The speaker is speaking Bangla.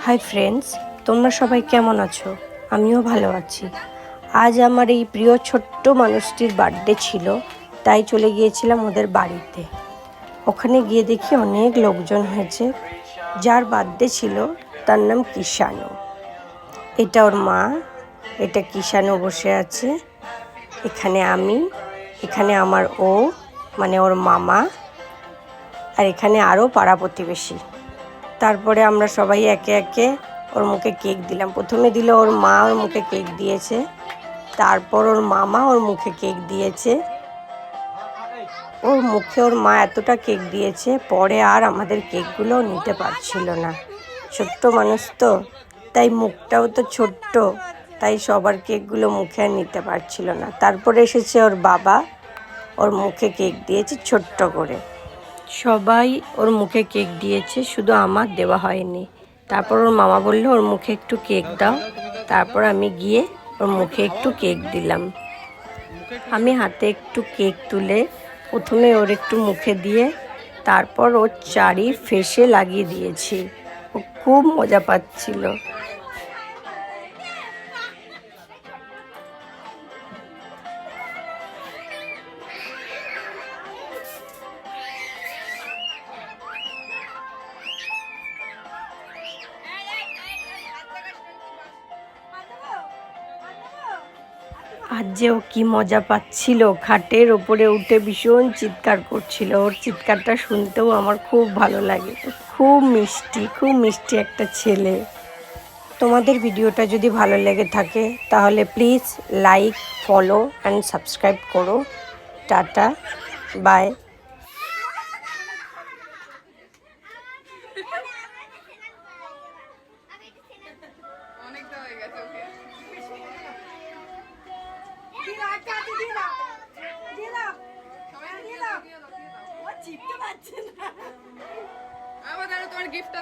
হাই ফ্রেন্ডস, তোমরা সবাই কেমন আছো? আমিও ভালো আছি। আজ আমার এই প্রিয় ছোট্ট মানুষটির বার্থডে ছিল, তাই চলে গিয়েছিলাম ওদের বাড়িতে। ওখানে গিয়ে দেখি অনেক লোকজন হয়েছে। যার বার্থডে ছিল তার নাম কিষাণু। এটা ওর মা, এটা কিষাণু বসে আছে। এখানে আমি, এখানে আমার মানে ওর মামা, আর এখানে আরও পাড়া প্রতিবেশী। তারপরে আমরা সবাই একে একে ওর মুখে কেক দিলাম। প্রথমে দিল ওর মা, ওর মুখে কেক দিয়েছে। তারপর ওর মামা ওর মুখে কেক দিয়েছে। ওর মুখে ওর মা এতটা কেক দিয়েছে, পরে আর আমাদের কেকগুলো নিতে পারছিল না। ছোট্ট মানুষ তো, তাই মুখটাও তো ছোট্ট, তাই সবার কেকগুলো মুখে আর নিতে পারছিল না। তারপরে এসেছে ওর বাবা, ওর মুখে কেক দিয়েছে ছোট্ট করে। সবাই ওর মুখে কেক দিয়েছে, শুধু আমার দেওয়া হয়নি। তারপর ওর মামা বলল ওর মুখে একটু কেক দাও। তারপর আমি গিয়ে ওর মুখে একটু কেক দিলাম। আমি হাতে একটু কেক তুলে প্রথমে ওর একটু মুখে দিয়ে তারপর ওর চারি ফেসে লাগিয়ে দিয়েছি। ও খুব মজা পাচ্ছিল। আজ যে ও কি মজা পাচ্ছিল, খাটের ওপরে উঠে ভীষণ চিৎকার করছিল। ওর চিৎকারটা শুনতেও আমার খুব ভালো লাগে। খুব মিষ্টি একটা ছেলে। তোমাদের ভিডিওটা যদি ভালো লেগে থাকে তাহলে please like, follow and subscribe করো। Tata, bye. অনেকটা হয়ে গেছে ওকে। আবার তোমার গিফটটা